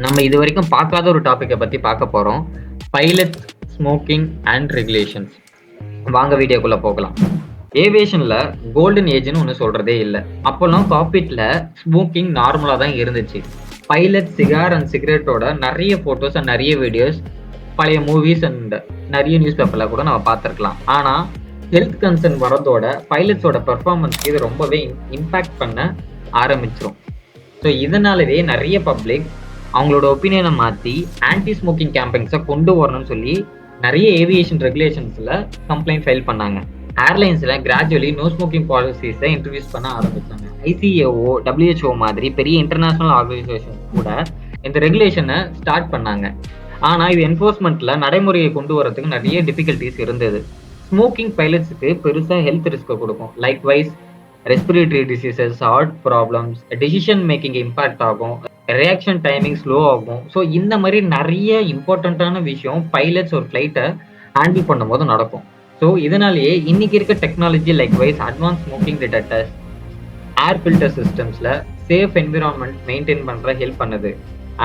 நம்ம இது வரைக்கும் பார்க்காத ஒரு டாபிக்கை பத்தி பார்க்க போறோம். Pilot smoking and regulations. வாங்க வீடியோக்குள்ள போகலாம். ஏவியேஷன்ல கோல்டன் ஏஜ்னு ஒண்ணு சொல்றதே இல்ல. அப்போலாம் காக்பிட்ல ஸ்மோக்கிங் நார்மலா தான் இருந்துச்சு. பைலட் சிகார் அண்ட் சிகரெட்டோட நிறைய போட்டோஸ் அண்ட் நிறைய வீடியோஸ் பழைய மூவிஸ் அண்ட் நிறைய நியூஸ் பேப்பர்ல கூட நம்ம பார்த்துருக்கலாம். ஆனா ஹெல்த் கன்சர்ன் வரதோட பைலட்ஸோட பெர்ஃபார்மன்ஸ்க்கு இது ரொம்பவே இம்பாக்ட் பண்ண ஆரம்பிச்சிரும். ஸோ இதனாலவே நிறைய பப்ளிக் அவங்களோட ஒப்பீனியனை மாற்றி ஆன்டி ஸ்மோக்கிங் கேம்பெயின்ஸை கொண்டு வரணும்னு சொல்லி நிறைய ஏவியேஷன் ரெகுலேஷன்ஸில் கம்ப்ளைண்ட் ஃபைல் பண்ணாங்க. ஏர்லைன்ஸில் கிராஜுவலி நோ ஸ்மோக்கிங் பாலிசிஸை இன்ட்ரடியூஸ் பண்ண ஆரம்பிச்சாங்க. ஐசிஏஓ, WHO மாதிரி பெரிய இன்டர்நேஷனல் ஆர்கனைசேஷன் கூட இந்த ரெகுலேஷனை ஸ்டார்ட் பண்ணாங்க. ஆனால் இது என்ஃபோர்ஸ்மெண்ட்டில் நடைமுறையை கொண்டு வரதுக்கு நிறைய டிஃபிகல்ட்டிஸ் இருந்தது. ஸ்மோக்கிங் பைலட்ஸுக்கு பெருசாக ஹெல்த் ரிஸ்க்கை கொடுக்கும். Likewise respiratory diseases, heart problems, decision making impact ஆகும், ரியாக்ஷன் டைமிங் ஸ்லோ ஆகும். ஸோ இந்த மாதிரி நிறைய இம்பார்ட்டண்ட்டான விஷயம் பைலட்ஸ் ஒரு ஃப்ளைட்டை ஹேண்டில் பண்ணும்போது நடக்கும். ஸோ இதனாலேயே இன்னைக்கு இருக்க technology likewise advance smoking detectors, air filter சிஸ்டம்ஸில் சேஃப் என்விரான்மெண்ட் மெயின்டைன் பண்ணுற ஹெல்ப் பண்ணுது.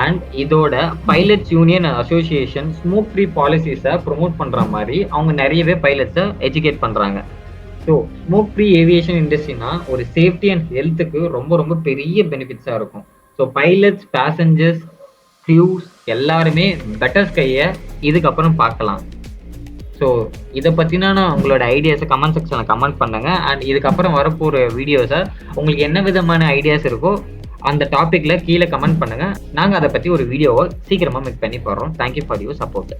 அண்ட் இதோட pilots union association smoke free பாலிசிஸை ப்ரொமோட் பண்ணுற மாதிரி அவங்க நிறையவே பைலட்ஸை எஜுகேட் பண்ணுறாங்க. ஸோ ஸ்மோக் ஃப்ரீ ஏவியேஷன் இண்டஸ்ட்ரினா ஒரு சேஃப்டி அண்ட் ஹெல்த்துக்கு ரொம்ப ரொம்ப பெரிய பெனிஃபிட்ஸாக இருக்கும். ஸோ பைலட்ஸ், பேசஞ்சர்ஸ், க்ரூஸ் எல்லாருமே பெட்டர் ஸ்கையை இதுக்கப்புறம் பார்க்கலாம். ஸோ இதை பற்றின உங்களோட ஐடியாஸை கமெண்ட் செக்ஷனில் கமெண்ட் பண்ணுங்க. அண்ட் இதுக்கப்புறம் வரப்போகிற வீடியோஸை உங்களுக்கு என்ன விதமான ஐடியாஸ் இருக்கோ அந்த டாப்பிக்கில் கீழே கமெண்ட் பண்ணுங்கள். நாங்கள் அதை பற்றி ஒரு வீடியோவை சீக்கிரமாக மேக் பண்ணி போடுறோம். Thank you for your support.